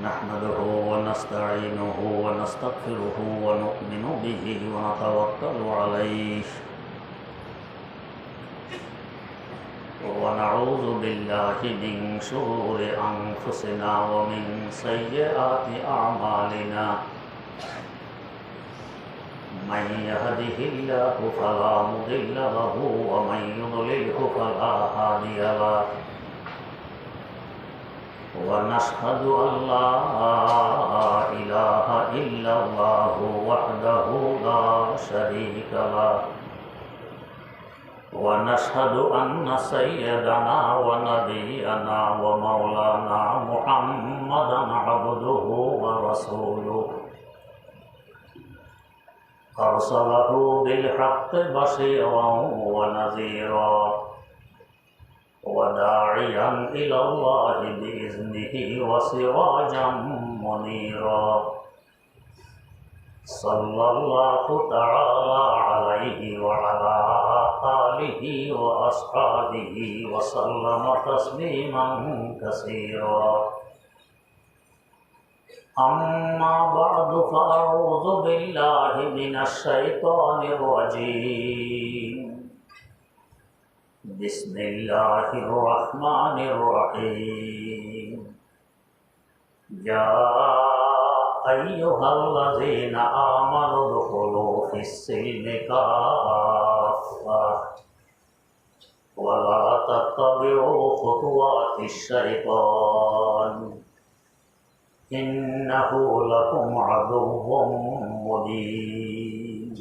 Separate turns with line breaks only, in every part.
نحمده ونستعينه ونستغفره ونؤمن به ونتوكل عليه ونعوذ بالله من شرور أنفسنا ومن سيئات أعمالنا من يهده الله فلا مضل له ومن يضلله فلا هادي له ونشهد أن لا إله إلا الله وحده لا شريك له ونشهد أن سيدنا ونبينا ومولانا محمدا عبده ورسوله أرسله بالحق بشيرا ونذيرا وداعيا إلى الله بإذنه وسراجا منيرا صلى الله تعالى عليه وعلى آله وأصحابه وسلم تسليما كثيرا أما بعد فأعوذ بالله من الشيطان الرجيم بسم الله الرحمن الرحيم يا أيها الذين آمنوا ادخلوا في السلم كافة ولا تتبعوا خطوات الشيطان إنه لكم عدو مبين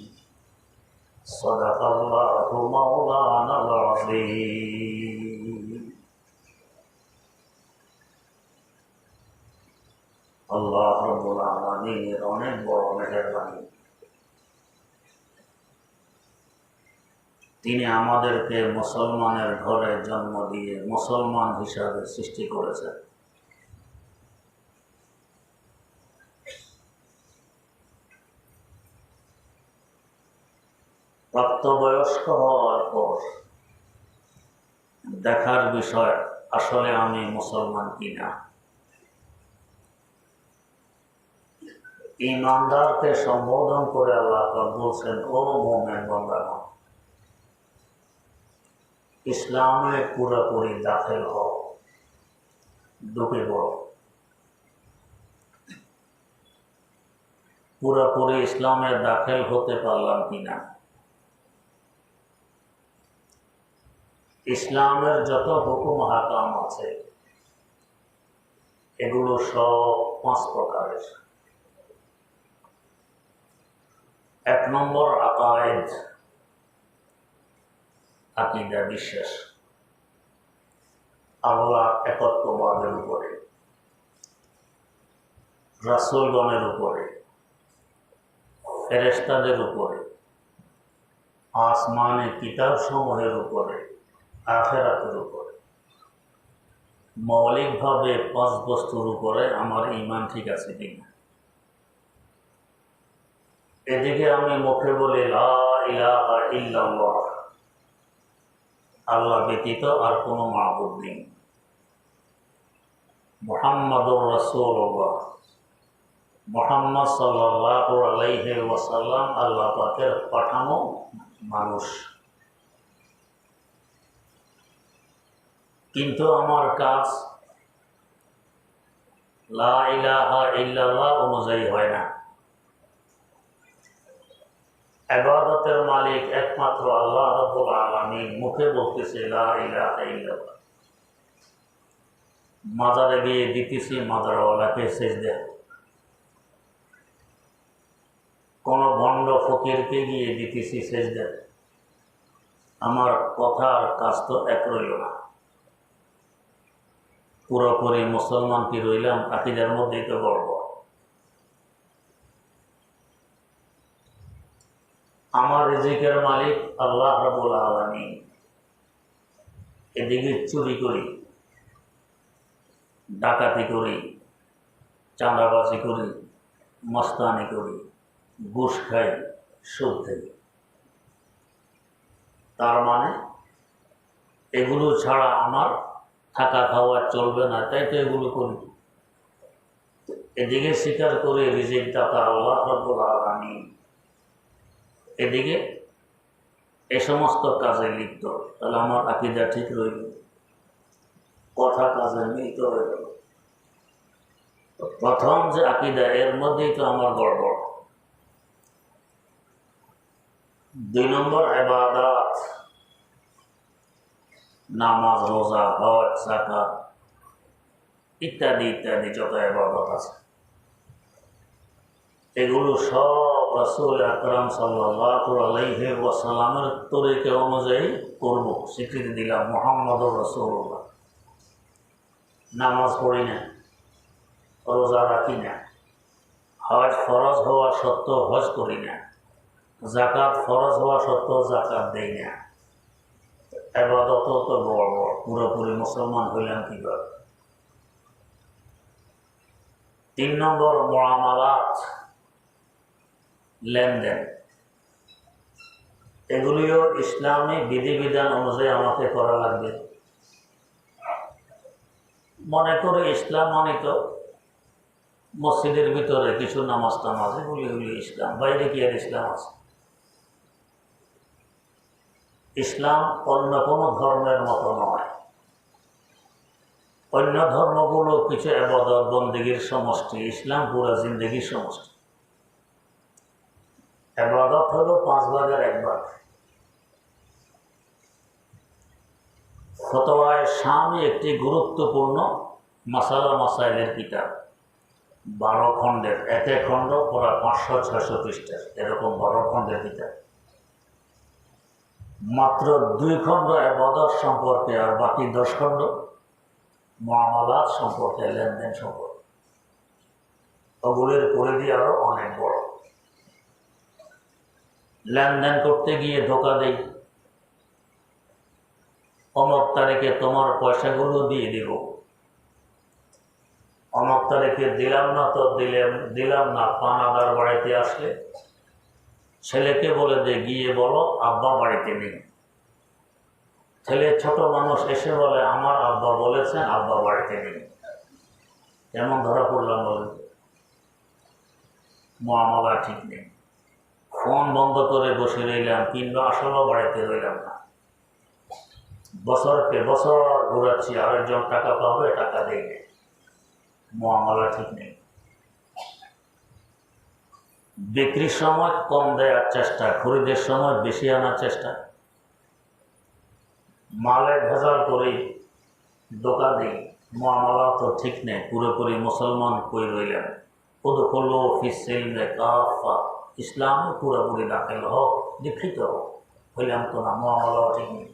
صدق الله مولانا العظيم আল্লাহ রাব্বুল আলামিনের অনেক বড় মেহেরবানি। তিনি আমাদেরকে মুসলমানের ঘরে জন্ম দিয়ে মুসলমান হিসাবে সৃষ্টি করেছেন। প্রাপ্তবয়স্ক হওয়ার পর দেখার বিষয় আসলে আমি মুসলমান কিনা। ঈমানদারকে সম্বোধন করে আল্লাহ বলছেন, ও মুমিন বান্দাগণ, ইসলামে পুরোপুরি দাখিল হও, ঢুকে পড়ো। পুরোপুরি ইসলামে দাখিল হতে পারলাম কিনা। ইসলামের যত হুকুম হাকাম আছে এগুলো সব 5 প্রকারের। 1 নম্বর আকায়েদ, আকীদা, বিশ্বাস আল্লাহ একত্ববাদের উপরে, রাসূলগণের উপরে, ফেরেশতাদের উপরে, আসমানে কিতাব সমূহের উপরে, আখিরাতের উপরে। মৌলিকভাবে 5 বস্তুর উপরে আমার ঈমান ঠিক আছে কিনা। এদিকে আমি মুখে বলি লা ইলাহা ইল্লাল্লাহ, আল্লাহ ব্যতীত আর কোনো মাবুদ নেই, মুহাম্মাদুর রাসূলুল্লাহ, মুহাম্মদ সাল্লাল্লাহু আলাইহি ওয়াসাল্লাম আল্লাহ পাকের পাঠানো মানুষ। কিন্তু আমার কাজ লা ইলাহা ইল্লাল্লাহ অনুযায়ী হয় না। ইবাদতের মালিক একমাত্র আল্লাহ রাব্বুল আলামিন, মুখে বলতেছে লা ইলাহা ইল্লাল্লাহ, মাজারে গিয়ে দিতেছি মাজারওয়ালাকে সিজদা, কোন ভণ্ড ফকিরকে গিয়ে দিতেছি সিজদা। আমার কথা আর কাজ তো এক রইল না। পুরোপুরি মুসলমান কি রইলাম, আকীদার মধ্যেই তো গড়বড়। আমার রিজিকের মালিক আল্লাহ রাব্বুল আলামিন। এদিকে চুরি করি, ডাকাতি করি, চাঁদাবাজি করি, মস্তানি করি, ঘুষ খাই, সুদ খাই। তার মানে এগুলো ছাড়া আমার থাকা খাওয়া চলবে না, তাই তো এগুলো করি। এদিকে স্বীকার করে রিজিক দাতা আল্লাহ রাব্বুল আলামিন, এদিকে এই সমস্ত কাজে লিপ্ত, তাহলে আমার আকীদা ঠিক রইল, কথা কাজে মিলিত হয়ে গেল। প্রথম যে আকীদা, এর মধ্যেই তো আমার গড়বড়। 2 নম্বর ইবাদত, নামাজ, রোজা, হজ, যাকাত ইত্যাদি ইত্যাদি যত ইবাদত আছে, এগুলো সব রাসূল আকরাম সাল্লাল্লাহু আলাইহি ওয়াসাল্লামের তরিকা অনুযায়ী করব, স্বীকৃতি দিলাম মুহাম্মদুর রাসূলুল্লাহ। নামাজ পড়ি না, রোজা রাখি না, হজ ফরজ হওয়া সত্ত্বেও হজ করি না, যাকাত ফরজ হওয়া সত্ত্বেও যাকাত দেই না। ইবাদত তো বড় বড়, পুরোপুরি মুসলমান হইলাম কিভাবে? 3 নম্বর মুআমালাত, লেনদেন, এগুলিও ইসলামী বিধিবিধান অনুযায়ী আমাকে করা লাগবে। মনে করে ইসলাম মানিত মসজিদের ভিতরে কিছু নামাজ টামাজ, এগুলি ইসলাম, বাইরে কি আর ইসলাম আছে? ইসলাম অন্য কোনো ধর্মের মতো নয়। অন্য ধর্মগুলো কিছু ইবাদত বন্দেগীর সমষ্টি, ইসলাম পুরা জিন্দেগির সমষ্টি। ইবাদত হলো 5 ভাগের 1 ভাগ। ফতোয়ায়ে শামি একটি গুরুত্বপূর্ণ মাসালা মাসাইলের কিতাব, 12 খণ্ডের, এক এক খণ্ড পুরা 500-600 পৃষ্ঠার, এরকম 12 খণ্ডের কিতাব। মাত্র 2 খণ্ড ইবাদত সম্পর্কে, আর বাকি 10 খণ্ড মুআমালাত সম্পর্কে, লেনদেন সম্পর্কে। ওগুলোর পরিধি আরো অনেক বড়। লেনদেন করতে গিয়ে ধোকা দেই, অমুক তারিখে তোমার পয়সাগুলো দিয়ে দিব, অমুক তারিখে দিলাম না তো দিলাম না। পানাদার বাড়িতে আসলে ছেলেকে বলে দে, গিয়ে বলো আব্বা বাড়িতে নেই। ছেলে ছোট মানুষ এসে বলে আমার আব্বা বলেছেন আব্বা বাড়িতে নেই। কেমন ধরা পড়লাম বলেন? মুআমালা ঠিক নেই। ফোন বন্ধ করে বসে রইলাম, কিংবা আসলেও বাড়িতে রইলাম না। বছরকে বছর ঘুরাচ্ছি, আরেকজন টাকা পাবে, টাকা দেই না। মুআমালা ঠিক নেই। বিক্রির সময় কম দেওয়ার চেষ্টা, খরিদের সময় বেশি আনার চেষ্টা, মালে ভেজাল করি, দোকান দিই। মুআমালা তো ঠিক নেই। পুরোপুরি মুসলমান কই রইলেন? উদখুলু ফিস-সিলমি কাফা, ইসলামে পুরোপুরি দাখিল হোক, দীক্ষিত হোক, হইলাম তো না। মুআমালাও ঠিক নেই।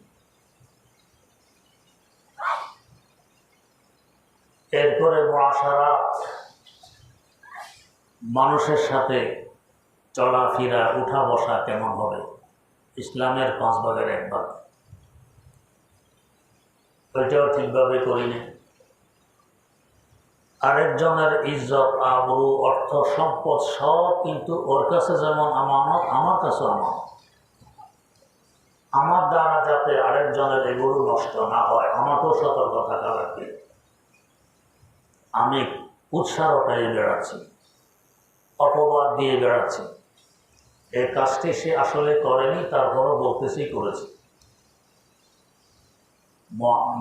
এরপরে মুআশারাত, মানুষের সাথে চলাফেরা, উঠা বসা কেমন হবে? ইসলামের 5 ভাগের 1 ভাগ। ওইটাও ঠিকভাবে করি না। আরেকজনের ইজ্জত, আবরু, অর্থ সম্পদ সব কিন্তু ওর কাছে যেমন আমানত, আমার কাছেও আমানত। আমার দ্বারা যাতে আরেকজনের এগুলো নষ্ট না হয়, আমাকেও সতর্ক থাকা লাগবে। আমি উৎসাহ পেয়ে বেড়াচ্ছি, অপবাদ দিয়ে বেড়াচ্ছি, এই কাজটি সে আসলে করেনি, তারপরও বলতেছি করেছি।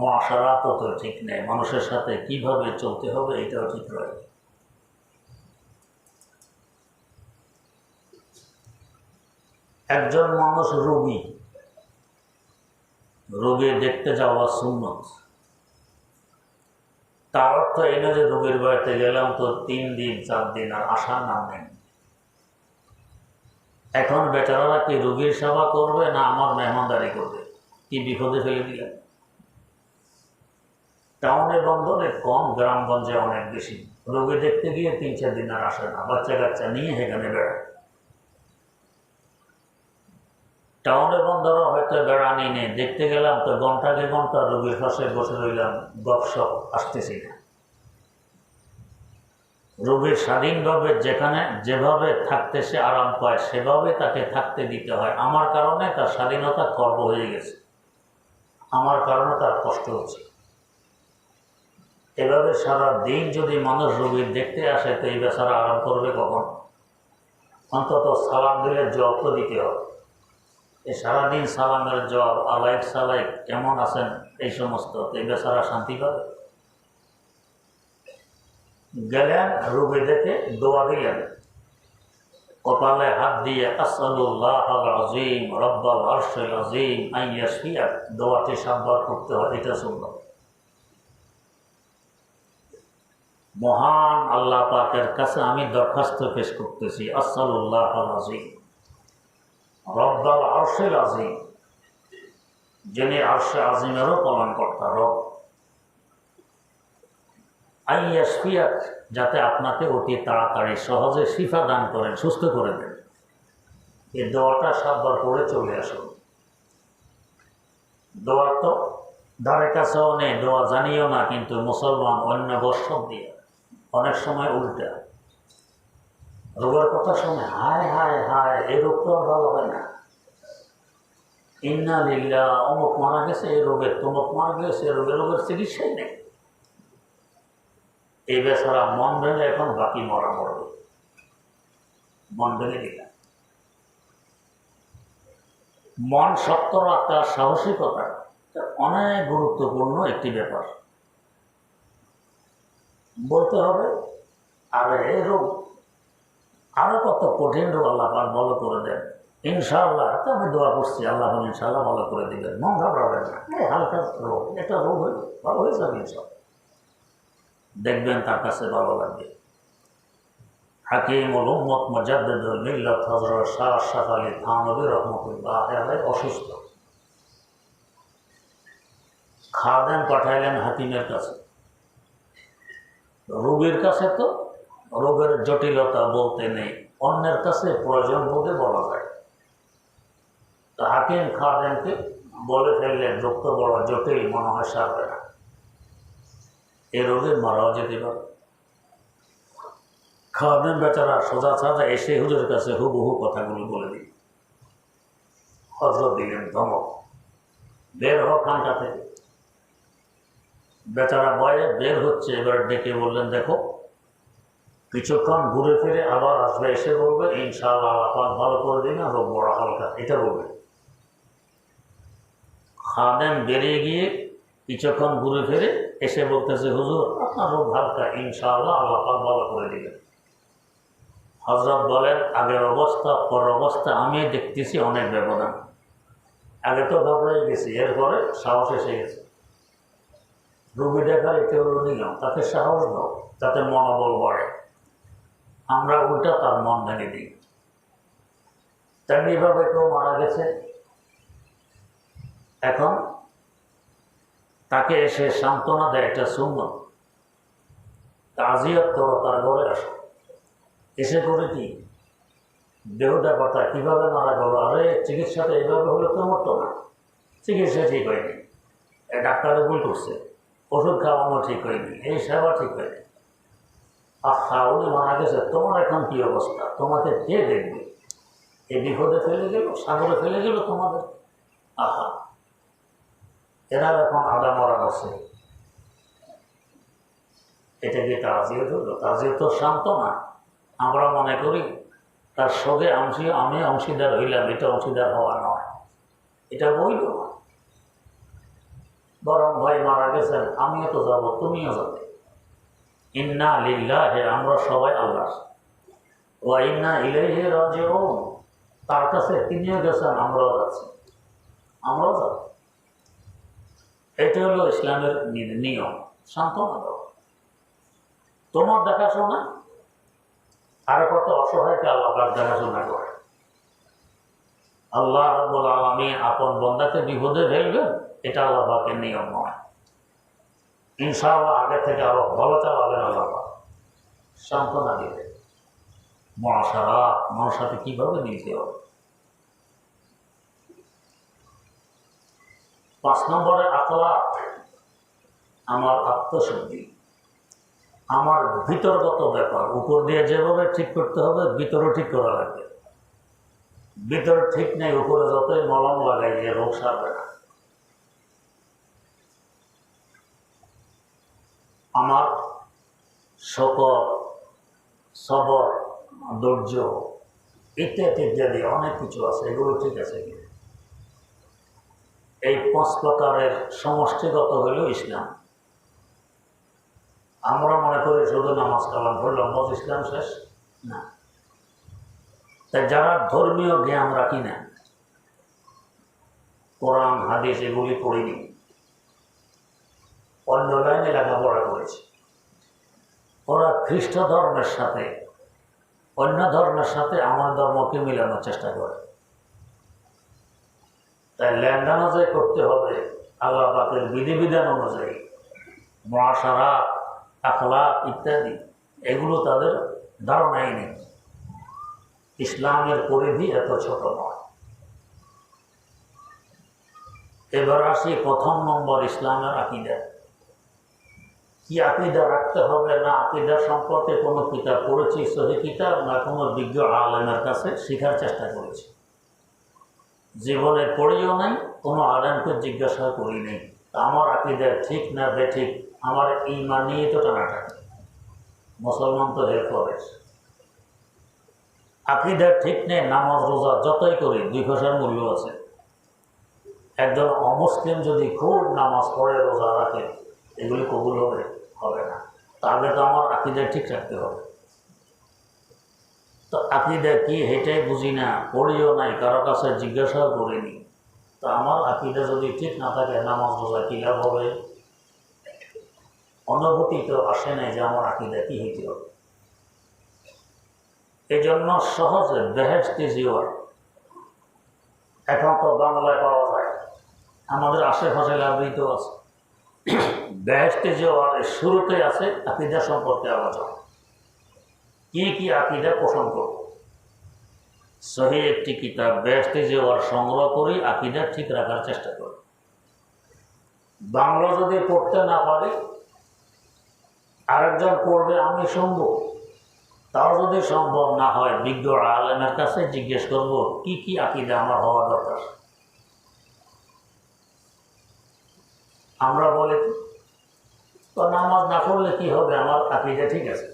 মুআশারাত তো ঠিক নেই। মানুষের সাথে কিভাবে চলতে হবে এটাও ঠিক রয়েছে। একজন মানুষ রোগী, রোগী দেখতে যাওয়া সুন্নত। তার অর্থ এই না যে রোগীর বাড়িতে গেলাম তো 3 দিন 4 দিন আর আসার নাম নেই। এখন বেচারারা কি রোগীর সেবা করবে না আমার মেহমানদারি করবে? কি বিপদে ফেলে দিলেন। টাউনে বন্দরে কম, গ্রামগঞ্জে অনেক বেশি। রোগী দেখতে গিয়ে 3-4 দিন আর আসে না, বাচ্চা কাচ্চা নিয়ে সেখানে বেড়ায়। টাউনে বন্দরও হয়তো বেড়ানি নেই, দেখতে গেলাম তো ঘন্টাকে ঘন্টা রোগীর পাশে বসে রইলাম, গপসপ, আসতেছি না। রোগীর স্বাধীনভাবে যেখানে যেভাবে থাকতে সে আরাম পায় সেভাবে তাকে থাকতে দিতে হয়। আমার কারণে তার স্বাধীনতা খর্ব হয়ে গেছে, আমার কারণে তার কষ্ট হচ্ছে। এভাবে সারা দিন যদি মানুষ রোগীর দেখতে আসে তো এই বেচারা আরাম করবে কখন? অন্তত সালাম দিলে জবাব তো দিতে হবে। এই সারাদিন সালামের জবাব, আলাইক সালাইক, কেমন আছেন, এই সমস্ত, তো এই বেচারা শান্তি পাবে? গেলেন রোগী দেখে দোয়া দিলেন, কপালে হাত দিয়ে আসআলুল্লাহ আল আযীম রব্বাল আরশিল আযীম আন ইয়াশফিয়াক, দোয়াটি 7 বার করতে হয়। এটা সুন্নাত। মহান আল্লাহ পাকের কাছে আমি দরখাস্ত পেশ করতেছি, আসআলুল্লাহ আল আযীম রব্বাল আরশিল আযীম, যিনি আরশে আযীমেরও পালনকর্তা রব, আন ইয়াশফিয়াক, যাতে আপনাকে অতি তাড়াতাড়ি সহজে শিফা দান করেন, সুস্থ করে দেন। এই দোয়াটা 7 বার করে চলে আসুন। দোয়া তো ধারে কাছেও নেই, দোয়া জানিও না, কিন্তু মুসলমান অন্য বর্ষণ দিয়ে অনেক সময় উল্টা রোগের কথা শুনে হায় হায় হায়, এই রোগ তো আর ভালো হয় না, ইন্না লিল্লাহ, অমুক মারা গেছে এই রোগের, তমুক মারা গেছে এই রোগের চিকিৎসাই নেই। এই বেচারা মন ভেঙে এখন বাকি মরা মরবে, মন ভেঙে দিলাম। মন শক্ত রাখা, সাহসিকতা অনেক গুরুত্বপূর্ণ একটি ব্যাপার। বলতে হবে আরে এই রোগ আরো কত কঠিন রোগ আল্লাহ পাক ভালো করে দেন ইনশাআল্লাহ। তো আমি দোয়া করছি, আল্লাহ ইনশাআল্লাহ ভালো করে দিবেন, মন ঘাবড়াবেন না, এই হালকা রোগ, এটা রোগ হয়ে ভালো হয়ে যাবে ইনশাআল্লাহ, দেখবেন তার কাছে ভালো লাগবে। হাকিমুল উম্মত মুজাদ্দিদুল মিল্লাত হযরত শাহ আশরাফ আলী থানভী রাহমাতুল্লাহ আলাইহি অসুস্থ, খাদেম পাঠাইলেন হাকিমের কাছে। রোগীর কাছে তো রোগের জটিলতা বলতে নেই, অন্যের কাছে প্রয়োজন বোধে বলা যায়। তো হাকিম খাদেমকে বলে ফেললেন, রোগ তো বড় জটিল, মনে হয় সারবে না, এই রোগে মারাও যেতে পারে। খাদেম বেচারা সোজা সাজা এসে হুজুরের কাছে হুবহু কথাগুলো বলে দিল। হযরত দিলেন ধমক, বের হ খানটা থেকে। বেচারা ভয়ে বের হচ্ছে, এবার ডেকে বললেন, দেখো কিছুক্ষণ ঘুরে ফিরে আবার আসবে, এসে বলবে ইনশাআল্লাহ আল্লাহ ভালো করে দিন, রোগ বড় হালকা, এটা বলবে। খাদেম বেরিয়ে গিয়ে কিছুক্ষণ ঘুরে ফিরে এসে বলতেছে, হুজুর আপনার রোগ হালকা, ইনশাআল্লাহ আল্লাহ ভালো করে দিবেন। হযরত বলেন, আগের অবস্থা পরের অবস্থা আমি দেখতেছি অনেক ব্যবধান। আগে তো ঘবরাই গেছি, এরপরে সাহস এসে গেছে। রোগী দেখার এটি হলো নিয়ম, তাকে সাহস দাও, তাতে মনোবল বাড়ে। আমরা উল্টা তার মন ভেঙে দিই। তেমনিভাবে কেউ মারা গেছে, এখন তাকে এসে সান্ত্বনা দেয়, এটা সুন্নাত। তাজিয়াত করো, তার ঘরে আসো, এসে করে কি দেহটা কথা কীভাবে মারা গেল, আরে চিকিৎসাটা এইভাবে হলে তো মরতো না, চিকিৎসা ঠিক হয়নি, ডাক্তারে ভুল করছে, ওষুধ খাওয়ানো ঠিক হয়নি, এই সেবা ঠিক হয়নি, আচ্ছা উনি মারা গেছে, তোমার এখন কী অবস্থা, তোমাকে কে দেখবে, এই বিপদে ফেলে গেল, সাগরে ফেলে গেল তোমাদের, আহা এরা এখন আদা মরা আছে। এটা কি তাজিয়ত হলো? তাজিয়ত তো সান্ত্বনা। আমরা মনে করি তার শোকে আমি অংশীদার হইলাম, এটা অংশীদার হওয়া নয়, এটা বইল না। বরং ভাই মারা গেছেন, আমিও তো যাবো, তুমিও যাবে। ইন্না লিল্লাহি, আমরা সবাই আল্লাহ, ওয়া ইন্না ইলাইহি রাজিউন, তার কাছে তিনিও গেছেন, আমরাও যাচ্ছি, আমরাও যাব। এটা হলো ইসলামের নিয়ম, সান্ত্বনা দাও। তোমার দেখাশোনা আর কত অসহায়কে আল্লাহ দেখাশোনা করে। আল্লাহ রাব্বুল আলামিন আপন বান্দাকে বিপদে ফেলবেন, এটা আল্লাহ পাকের নিয়ম নয়। ইনশাআল্লাহ আগে থেকে আরো ভালো চালাবেন, আল্লাহ পাক সান্ত্বনা দিবেন। মুআশারাত, মানুষের সাথে কীভাবে মিলতে হবে। 5 নম্বরে আখলাক, আমার আত্মশুদ্ধি, আমার ভিতরগত ব্যাপার। উপর দিয়ে যেভাবে ঠিক করতে হবে, ভিতরও ঠিক করা লাগবে। ভিতর ঠিক নেই, উপরে যতই মলম লাগাই যে রোগ সারবে না। আমার শকর, সবর, ধৈর্য ইত্যাদি ইত্যাদি অনেক কিছু আছে, এগুলো ঠিক আছে কি? এই 5 প্রকারের সমষ্টিগত হইল ইসলাম। আমরা মনে করি শুধু নামাজ কালাম পড়লাম বস ইসলাম শেষ না। তাই যারা ধর্মীয় জ্ঞান রাখি না, কোরআন হাদিস এগুলি পড়িনি, অন্য লাইনে লেখাপড়া করেছে, ওরা খ্রিস্ট ধর্মের সাথে অন্য ধর্মের সাথে আমার ধর্মকে মিলানোর চেষ্টা করে। তাই লেনদেনও যে করতে হবে আল্লাহ পাকের বিধিবিধান অনুযায়ী, মুআশারাত, আখলাক ইত্যাদি, এগুলো তাদের ধারণাই নেই। ইসলামের পরিধি এত ছোট নয়। এবার আসি 1 নম্বর, ইসলামের আকীদা। কি আকীদা রাখতে হবে না আকীদা সম্পর্কে কোনো কিতাব পড়েছি, সহি কিতাব, না কোনো বিজ্ঞ আলেমের কাছে শেখার চেষ্টা করেছি? জীবনে পড়িও নাই, কোনো আলেমকে জিজ্ঞাসা করি নেই আমার আকীদা ঠিক না বেঠিক। আমার ঈমান নিয়ে তো টানাটানি। মুসলমান তো হেল্প করে, আকীদা ঠিক নেই, নামাজ রোজা যতই করি 2 পয়সার মূল্য আছে। একজন অমুসলিম যদি খুব নামাজ পড়ে, রোজা রাখে, এগুলি কবুল হবে? হবে না। তাহলে তো আমার আকীদা ঠিক রাখতে হবে। তো আকীদা কি এটাই বুঝি না, পড়িও নাই, কারো কাছে জিজ্ঞাসাও করিনি। তো আমার আকীদা যদি ঠিক না থাকে, নামাজ রোজা কী লাভ হবে? অনুভূতি তো আসে নাই যে আমার আকীদা কি হইতে হবে। এই জন্য সহজে বেহেশতি জীবন এখন তো বাংলায় পাওয়া যায়, আমাদের আশেপাশে ব্যবহৃত আছে। বেহেশতি জীবনের শুরুতে আছে আকীদা সম্পর্কে আলোচনা। কি কি আকীদা পোষণ করব? সহি একটি কিতাব বেহেশতি জীবন সংগ্রহ করি, আকীদা ঠিক রাখার চেষ্টা করি। বাংলা যদি পড়তে না পারি, আরেকজন পড়বে, আমি শুনব। তাও যদি সম্ভব না হয়, বিজ্ঞ আলেমের কাছে জিজ্ঞেস করব কি কি আকীদা আমার হওয়া দরকার। আমরা বলি তো নামাজ না পড়লে কি হবে, আমার আকীদা ঠিক আছে।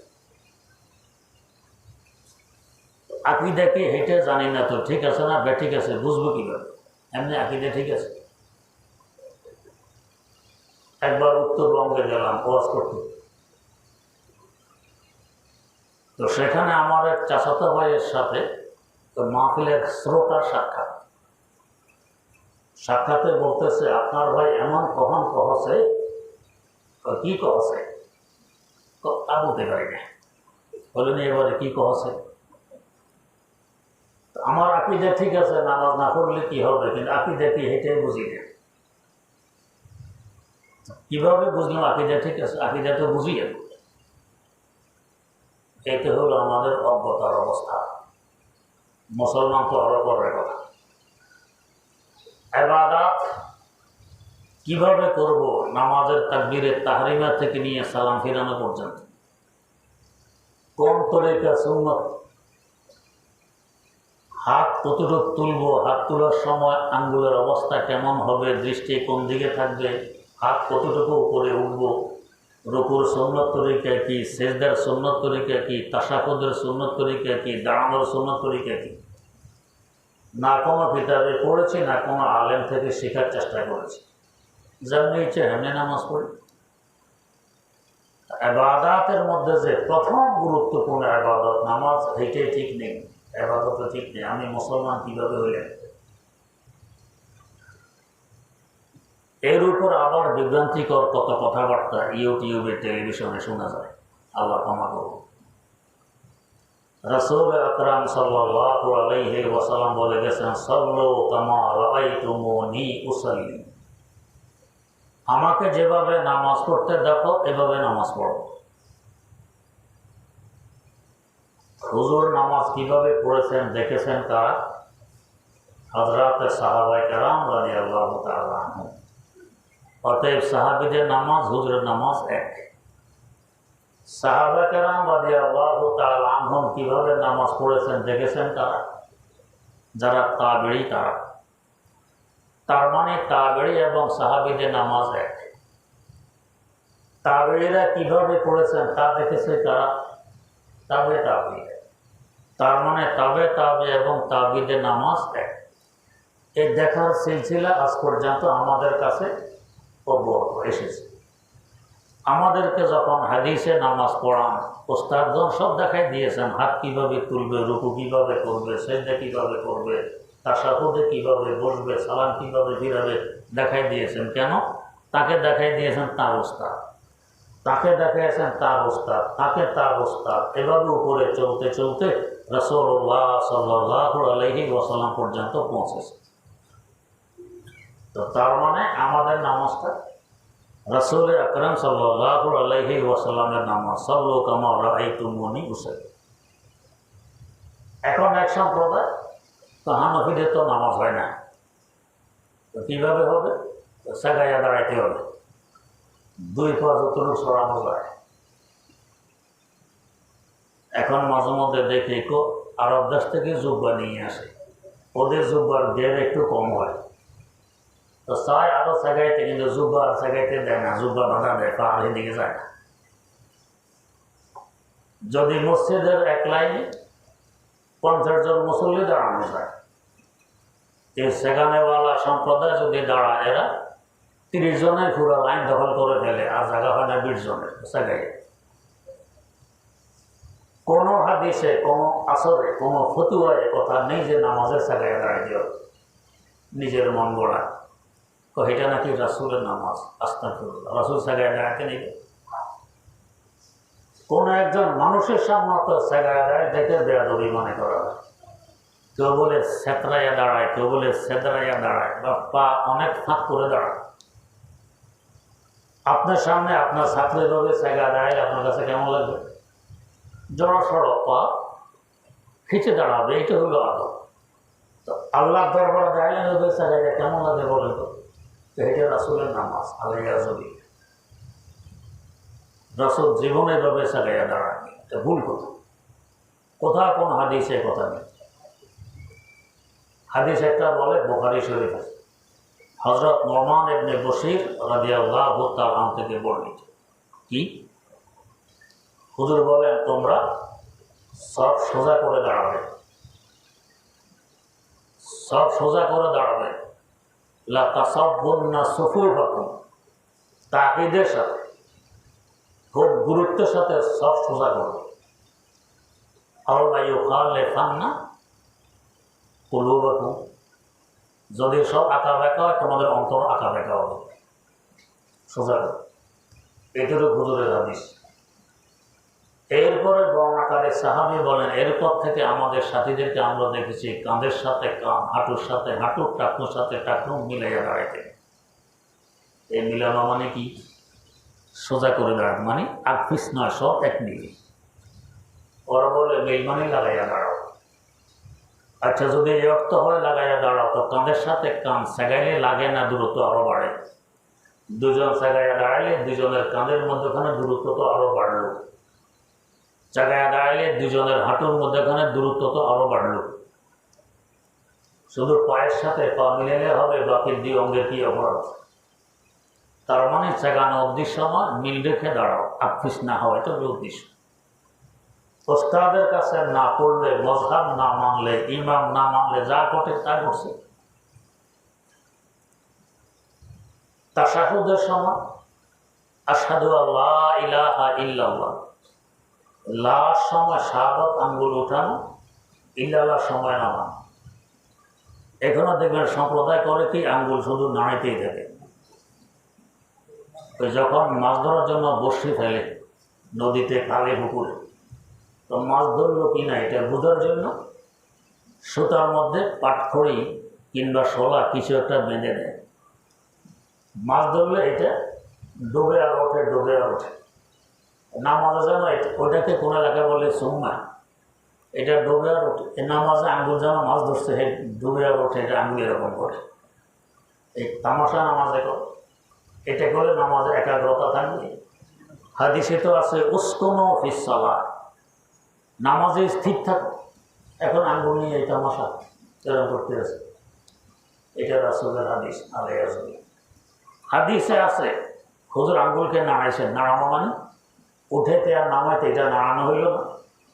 আকীদা কি হেঁটে জানি না, তো ঠিক আছে না বেঠিক আছে বুঝবো কিভাবে? এমনি আকীদা ঠিক আছে। একবার উত্তরবঙ্গে গেলাম ওয়াজ করতে, তো সেখানে আমার এক চাচাতো ভাইয়ের সাথে মাহফিলের শ্রোতার সাক্ষাতে বলতেছে, আপনার ভাই এমন কখন কহছে, কি কহছে? তা বলতে পারি না। বলেন এবারে কি কহছে? আমার আকীদা ঠিক আছে, নামাজ না পড়লে কি হবে, কিন্তু আকীদা কি হেঁটে বুঝি না। কিভাবে বুঝলাম আকীদা ঠিক আছে? আকীদা তো বুঝি না। এতে হলো আমাদের অজ্ঞতার অবস্থা। মুসলমান তো আরো পরের কথা। ইবাদত কিভাবে করব? নামাজের তাকবীরের তাহরিমা থেকে নিয়ে সালাম ফিরানো পর্যন্ত কোন তরিকা সুন্নত, হাত কতটুকু তুলব, হাত তোলার সময় আঙ্গুলের অবস্থা কেমন হবে, দৃষ্টি কোন দিকে থাকবে, হাত কতটুকু উপরে উঠব, রুকুর সুন্নত তরিকা কি, সেজদার সুন্নত তরিকা কি, তাশাহুদের সুন্নত তরিকা কি, দাঁড়ানোর সুন্নত তরিকা কি, না কোনো কিতাবে পড়েছি, না কোনো আলেম থেকে শেখার চেষ্টা করেছি। যেমনি ইচ্ছে হেমনি নামাজ পড়ি। ইবাদতের মধ্যে যে প্রথম গুরুত্বপূর্ণ ইবাদত নামাজ, এইটাই ঠিক নেই। ইবাদত ঠিক নেই। আমি মুসলমান কিভাবে হইলেন? এর উপর আবার বিভ্রান্তিকর কত কথাবার্তা ইউটিউবে, টেলিভিশনে শোনা যায়। আল্লাহ ক্ষমা করুন। রাসূল আকরাম সাল্লাল্লাহু আলাইহি ওয়াসাল্লাম বলে গেছেন, সাল্লু কামা রাআইতুমুনি উসাল্লি। আমাকে যেভাবে নামাজ পড়তে দেখো এভাবে নামাজ পড়ো। হুজুর নামাজ কিভাবে পড়েছেন দেখেছেন কারা? হযরত সাহাবায়ে কেরাম রাদিয়াল্লাহু তাআলা আনহুম। অতএব সাহাবীদের নামাজ হুজুরের নামাজ এক। সাহাবায়ে কেরাম রাদিয়াল্লাহু তাআলা আনহুম কিভাবে নামাজ পড়েছেন দেখেছেন কারা? যারা তাবেঈ তারা। তার মানে তাবেঈ এবং সাহাবীদের নামাজ এক। তাবেঈরা কিভাবে পড়েছেন তা দেখেছে তারা তাবে তাবি, তার মানে তাবে তাবে এবং তাবিদের নামাজ এক। এই দেখার সিলসিলা আজ পর্যন্ত আমাদের কাছে অব্যাহত এসেছে। আমাদেরকে যখন হাদিসে নামাজ পড়ান ওস্তাদগণ সব দেখাই দিয়েছেন, হাত কিভাবে তুলবে, রুকু কিভাবে করবে, সেজদা কিভাবে করবে, তাশাহুদে কিভাবে বসবে, সালাম কিভাবে ফিরাবে দেখাই দিয়েছেন। কেন? তাকে দেখাই দিয়েছেন তার ওস্তাদ, তাকে দেখাইছেন তার ওস্তাদ, তাকে তার ওস্তাদ, এভাবে উপরে চলতে চলতে রাসূলুল্লাহ সাল্লাল্লাহু আলাইহি ওয়াসাল্লাম পর্যন্ত পৌঁছেছে। তো তার মানে আমাদের নামাজটা রাসূল আকরাম সাল্লাল্লাহু আলাইহি ওয়াসাল্লামের নামাজ, সাল্লু কামা রাআইতুমুনি উসাল্লি। এখন এক সম্প্রদায় তো হানাফিদের তো নামাজ হয় না, তো কীভাবে হবে? সাগাইয়া দাঁড়াইতে হবে, দুই পা যতটুকু সরানো যায়। এখন মাঝে মধ্যে দেখি আরব দেশ থেকে জুব্বা নিয়ে আসে, ওদের জুব্বার দেড় একটু কম হয়, তো চায় আরো সাগাইতে, কিন্তু জুব্বা আর সাগাইতে দেয় না, জুব্বা বাধা দেয়, পা আর এদিকে যায় না। যদি মসজিদের এক লাইনে 50 জন মুসল্লি দাঁড়ানো যায়, এই সেখানেওয়ালা সম্প্রদায় যদি দাঁড়ায়, এরা 30 জনের পুরো লাইন দখল করে ফেলে, আর জায়গা হয় না 20 জনের সাগাই। কোনো হাদিসে, কোনো আসরে, কোনো ফতুয়ায় কথা নেই যে নামাজের সাগাইয়া দাঁড়াই দিও, নিজের মন গড়া। এটা নাকি রাসূলের নামাজ, আস্তাগফিরুল্লাহ, রাসূল সাগাইয়া দাঁড়াতে নেই। কোন একজন মানুষের সামনে তো সাগাইয়া দাঁড়ায় দেখে বেয়াদবি মনে করা হয়। কেউ বলে সেতরাইয়া দাঁড়ায়, কেউ বলে সেদরাইয়া দাঁড়ায়, বা পা অনেক ফাঁক করে দাঁড়ায়। আপনার সামনে আপনার ছাত্র এভাবে সাগাইয়া দাঁড়ায়, আপনার কাছে কেমন লাগবে? জড়া সড়ক পা খিচে দাঁড়াবে, এটা হলো আদব। তো আল্লাহ দরবারে দাঁড়ালেন ওভাবে সাগাইয়া কেমন লাগে বলেন তো? এটা রাসূলের নামাজ আলাইহি। রাসূল জীবনে এভাবে সাগাইয়া দাঁড়ায়নি, এটা ভুল কথা। কোথাও কোন হাদিসে কথা নেই। হাদিস একটা বলে বুখারী শরীফে, হযরত নুমান ইবনে বশীর রাদিয়াল্লাহু তাআলা আনহু থেকে বর্ণিত। কি? হুজুর বলেন, তোমরা সব সোজা করে দাঁড়াবে, সব সোজা করে দাঁড়াবে। লা তাসাব্বুন্না সুফুফাকুম, তাকিদের সাথে, খুব গুরুত্বের সাথে সব সোজা করবে। আল্লাহ ইউখালিফান্না কুলুবাকুম, যদি সব আঁকা বেঁকা হয় তোমাদের অন্তর আঁকা বেঁকা হবে, সোজা করবে। এটারও হুজুরের হাদিস। এরপরে বর্ণাকারে সাহাবী বলেন, এরপর থেকে আমাদের সাথীদেরকে আমরা দেখেছি কাঁধের সাথে কাঁধ, হাঁটুর সাথে হাঁটু, টাকুর সাথে টাকু মিলাইয়া দাঁড়াইতে। এই মিলানো মানে কি? সোজা করে দাঁড়াতে মানে আকফিস নয়, সব এক মিলে। ওরা বলে মিল মানে লাগাইয়া দাঁড়াও। আচ্ছা, যদি এই অর্থ হয় লাগাইয়া দাঁড়াও, তো কাঁধের সাথে কাঁধ সেগাইলে লাগে না, দূরত্ব আরো বাড়ে। দুজন সেগাইয়া দাঁড়াইলে দুজনের কাঁধের মধ্যখানে দূরত্ব তো আরো বাড়লো। জায়গায় দাঁড়াইলে দুজনের হাঁটুর মধ্যখানে দূরত্ব তো আরো বাড়লো। শুধু পায়ের সাথে পা মিলাইলে হবে, বাকি দুই অঙ্গের কি অপরাধ? তার মানে জাগানো উদ্দেশ্য নয়, মিল রেখে দাঁড়াও, আকফিস না হয়, এটা উদ্দেশ্য। ওস্তাদের কাছে না পড়লে, মযহাব না মানলে, ইমাম না মানলে যা ঘটে তা ঘটছে। তাশাহুদের সময় আশহাদু আল্লা ইলাহা ইল্লাল্লাহ, লার সময় শাহাদাত আঙ্গুল উঠানো, ইল্লাল্লাহর সময় নামানো। এখনো দেখবেন সম্প্রদায় করে কি, আঙ্গুল শুধু নাড়াইতেই থাকে। যখন মাছ ধরার জন্য বড়শি ফেলে নদীতে, খালে, পুকুরে, তো মাছ ধরলো কিনা এটা বোঝার জন্য সুতার মধ্যে পাটখড়ি কিংবা শোলা কিছু একটা বেঁধে দেয়। মাছ ধরলে এটা ডুবে আর ওঠে, ডুবে আর ওঠে। নামাজে যেন ওটাকে কোন এলাকায় বলে সুন্নাহ, এটা ডুবে আর ওঠে। এই নামাজে আঙ্গুল যেন মাছ ধরছে, হে ডুবে আর ওঠে, এটা আঙ্গুল এরকম করে। এই তামাশা নামাজে করে, এটা করে নামাজে একাগ্রতা থাকবে। হাদিসে তো আছে উসকুনু ফিস সালাহ, নামাজে স্থির থাকো। এখন আঙ্গুল নিয়ে এই তামাশা এরকম করতে আছে, এটা রাসূলের হাদিস আলাইহি। হাদিসে আছে হুজুর আঙ্গুলকে নাড়াইছেন, নাড়ানো মানে উঠেতে আর নামাইতে, এটা নাড়ানো হইল না।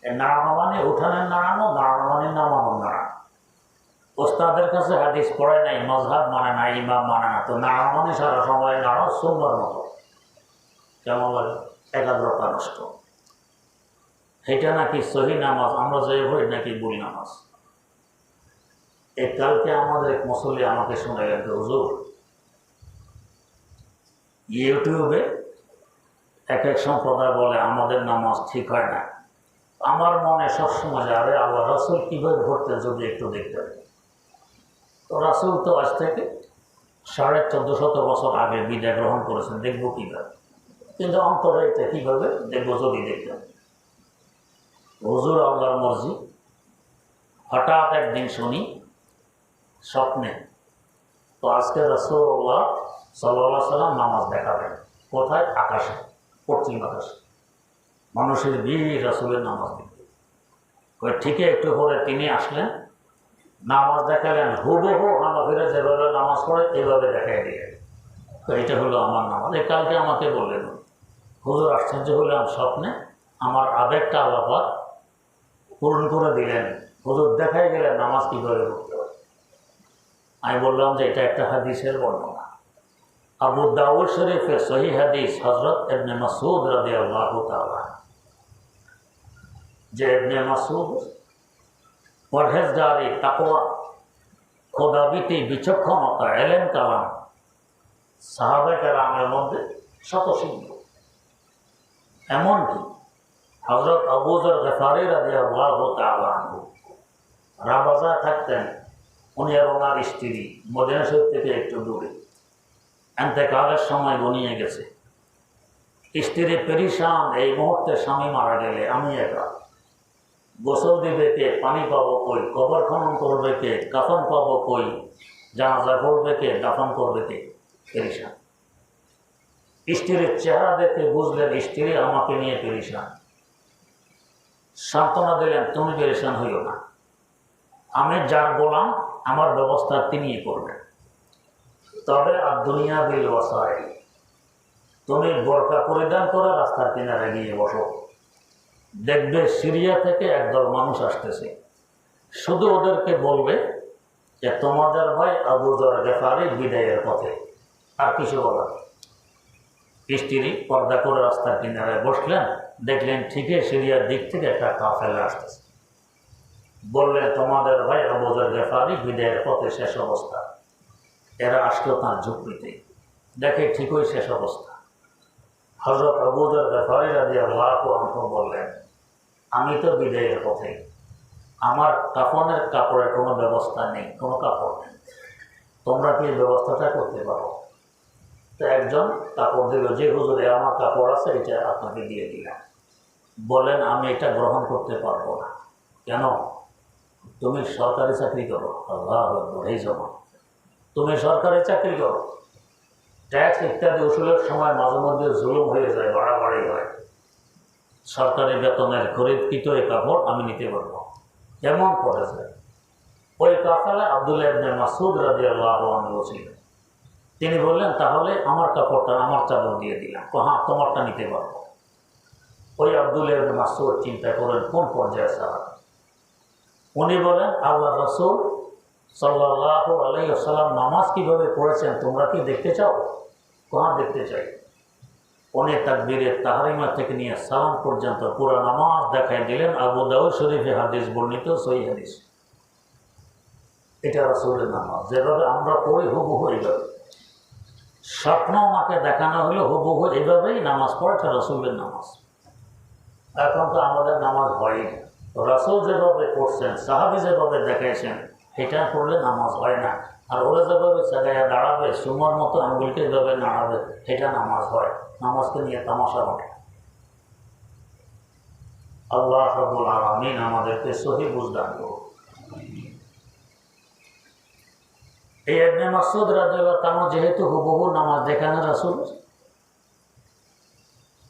নাড়ানো মানে উঠানের নাড়ানো, নাড়ানো মানে নামানো নাড়ানো। ওস্তাদের কাছে হাদিস পড়ে নাই, মজহাব মানে না, ইমাম মানে না, তো নাড়ানো মানে সারা সময় নাড়ো সুন্দর মতো, কেমন লাগে, একাগ্রতা নষ্ট। এটা নাকি সহি নামাজ, আমরা যে হই নাকি ভুল নামাজ। এই কালকে আমাদের এক মুসল্লি আমাকে শুনে গেল, হুজুর ইউটিউবে এক এক সম্প্রদায় বলে আমাদের নামাজ ঠিক হয় না। আমার মনে সবসময় যাবে আল্লাহ রাসূল কীভাবে ঘটতেন যদি একটু দেখতে পাই। তো রাসূল তো আজ থেকে 1450 বছর আগে বিদায় গ্রহণ করেছেন, দেখবো কীভাবে, কিন্তু অন্তরে এটা কীভাবে দেখবো যদি দেখতে পাই। হুজুর আল্লাহর মর্জি, হঠাৎ একদিন শুনি স্বপ্নে, তো আজকে রাসূলুল্লাহ সাল্লাল্লাহু আলাইহি ওয়াসাল্লাম নামাজ দেখাবেন। কোথায়? আকাশে, পশ্চিম আকাশে। মানুষের ভিড় রাসূলের নামাজ দেখতে। ওই ঠিকই একটু পরে তিনি আসলেন, নামাজ দেখালেন, হুবহু হানাফিরা যেভাবে নামাজ পড়ে এইভাবে দেখাই দিয়ে। তো এটা হলো আমার নামাজ। এই কালকে আমাকে বললেন, হুজুর আশ্চর্য হলাম, স্বপ্নে আমার আবেগটা আল্লাহ পাক পূরণ করে দিলেন, হুজুর দেখাই গেলেন নামাজ কীভাবে পড়তে হয়। আমি বললাম যে এটা একটা হাদিসের বর্ণনা, আবু দাউদ শরীফের সহিহ হাদিস, হযরত ইবনে মাসউদ রাদিয়াল্লাহু তাআলা, যে ইবনে মাসউদ পরহেজগারি, তাকওয়া, খোদাভীতি, বিচক্ষণতা, ইলম কালাম সাহাবায়ে কেরামের মধ্যে শতসিদ্ধ। এমনকি হযরত আবু যর গফারি রাদিয়াল্লাহু তাআলা আনহু রাবাজায় থাকতেন, উনি আর ওনার স্ত্রী মদিনা শরীফ থেকে একটু দূরে, ইন্তেকালের সময় ঘনিয়ে গেছে। স্ত্রী পেরিশান, এই মুহূর্তে স্বামী মারা গেলে আমি একা, গোসল দিবে কে, পানি পাবো কই, কবর খনন করবে কে, কাফন পাবো কই, জানাজা করবে কে, দাফন করবে কে, পেরিশান। স্ত্রীর চেহারা দেখে বুঝলেন স্ত্রী আমাকে নিয়ে পেরিশান। সান্ত্বনা দিলেন, তুমি পেরিশান হইও না, আমি যার গোলাম, আমার ব্যবস্থা তিনিই করবেন। তবে আর দুনিয়া বিল ওয়াসাইল, তুমি বোরকা পরিধান করে রাস্তার কিনারে গিয়ে বসো, দেখবে সিরিয়া থেকে একদল মানুষ আসতেছে, শুধু ওদেরকে বলবে যে তোমাদের ভাই আবু যর গফারি বিদায়ের পথে, আর কিছু বলার। স্ত্রী পর্দা করে রাস্তার কিনারে বসলেন, দেখলেন ঠিকই সিরিয়ার দিক থেকে একটা কাফেলা আসতেছে, বললেন তোমাদের ভাই আবু যর গফারি বিদায়ের পথে, শেষ অবস্থা। এরা আসলো তাঁর ঝুঁকড়িতে, দেখে ঠিকই শেষ অবস্থা। হযরত আবু যর গফারি রাদিয়াল্লাহু আনহু বললেন, আমি তো বিদায়ের পথে, আমার কাফনের কাপড়ের কোনো ব্যবস্থা নেই, কোনো কাপড় নেই, তোমরা কি ব্যবস্থাটা করতে পারো? তো একজন কাপড় দিল, যে হুজুরে আমার কাপড় আছে এটা আপনাকে দিয়ে দিলাম। বলেন আমি এটা গ্রহণ করতে পারবো না। কেন? তুমি সরকারি চাকরি করো। আল্লাহু আকবার, এই জমা, তুমি সরকারি চাকরি করো, ট্যাক্স ইত্যাদি উসুলের সময় মাঝে মধ্যে জুলুম হয়ে যায়, বাড়াবাড়ি হয়, সরকারি বেতনের খরিদকৃত এই কাপড় আমি নিতে পারবো, এমন পড়ে যায়। ওই কাফেলায় আব্দুল্লাহ ইবনে মাসউদ রাদিয়াল্লাহু আনহু ছিলেন। তিনি বললেন, তাহলে আমার কাপড়টা, আমার চাদর দিয়ে দিলাম। হ্যাঁ, তোমারটা নিতে পারবো। ওই আব্দুল্লাহ ইবনে মাসউদ চিন্তা করেন কোন পর্যায়ে সাহাবী। উনি বলেন, আল্লাহ রাসূল সাল্লাল্লাহু আলাইহি ওয়াসাল্লাম নামাজ কিভাবে পড়েছেন তোমরা কি দেখতে চাও? হ্যাঁ, দেখতে চাই। উনি তাকবীরে তাহরিমা থেকে নিয়ে সালাম পর্যন্ত পুরো নামাজ দেখাই দিলেন। আবু দাউদ শরীফে হাদিস বর্ণিত, সহিহ হাদিস। এটা রাসূলের নামাজ, যেভাবে আমরা পড়ি হুবহু এইভাবে। স্বপ্ন আমাকে দেখানো হলো হুবহু এইভাবেই নামাজ পড়ে, এটা রাসূলের নামাজ। এখন তো আমাদের নামাজ হয়ই না। রাসূল যেভাবে পড়ছেন, সাহাবী যেভাবে দেখাইছেন, এটা পড়লে নামাজ হয় না। আর ওরা যেভাবে জায়গায় দাঁড়াবে, সুমার মতো আঙ্গুলকে যেভাবে নাড়াবে, এটা নামাজ হয়। নামাজকে নিয়ে তামাশা ওঠে। আল্লাহ রাব্বুল আলামিন আমাদেরকে সহিহ বুঝ দান করুন। এই ইবনে মাসউদ রাদিয়াল্লাহু তাআলা যেহেতু হুবহু নামাজ দেখানো রাসূল,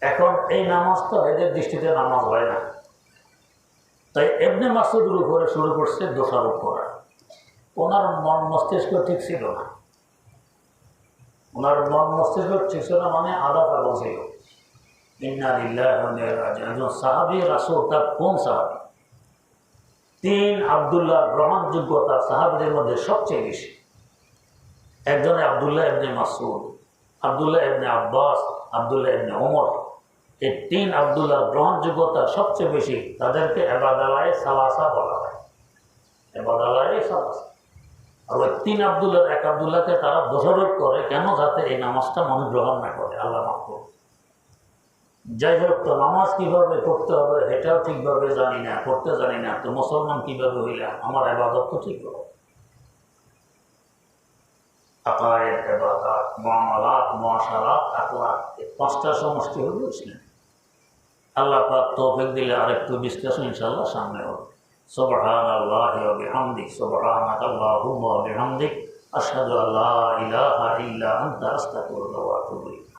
এখন এই নামাজ তো এদের দৃষ্টিতে নামাজ হয় না, তাই ইবনে মাসউদের উপরে শুরু করছে দোষারোপ করা। ওনার মন মস্তিষ্ক ঠিক ছিল না, ওনার মন মস্তিষ্ক ঠিক ছিল মানে আধা পাগল ছিল। ইন্না লিল্লাহি ওয়া ইন্না ইলাইহি রাজিউন। একজন সাহাবী রাসূল, তার কোন সাহাবী? 3 আব্দুল্লাহ গ্রহণযোগ্যতা সাহাবীদের মধ্যে সবচেয়ে বেশি। একজনে আব্দুল্লাহ ইবনে মাসউদ, আব্দুল্লাহ ইবনে আব্বাস, আব্দুল্লাহ ইবনে ওমর। এই 3 আব্দুল্লাহ গ্রহণযোগ্যতা সবচেয়ে বেশি। তাদেরকে ইবাদায়ে সালাসা বলা হয়, ইবাদায়ে সালাসা। আর ওই 3 আব্দুল্লাহ, এক আব্দুল্লাহকে তারা দোষারোপ করে, কেন? যাতে এই নামাজটা মানুষ গ্রহণ না করে, আল্লাহ মাফ করবে। যাই হোক, তো নামাজ কিভাবে পড়তে হবে এটাও ঠিকভাবে জানি না, পড়তে জানি না, তো মুসলমান কিভাবে হইলাম? আমার ইবাদত তো ঠিক হবে। আকায়েদ, ইবাদত, মুআমালাত, মুআশারাত, আখলাক, এই 5টা সমষ্টি হলো ইসলাম। আল্লাহ পাক তৌফিক দিলে আরেকটু বিশ্লেষণ ইনশাআল্লাহ সামনে হবে। সুবহানাল্লাহি ওয়া বিহামদিহি, সুবহানাকাল্লাহুম্মা ওয়া বিহামদিক, আশহাদু আল্লা ইলাহা ইল্লা আনতা, আস্তাগফিরুকা ওয়া আতুবু ইলাইক।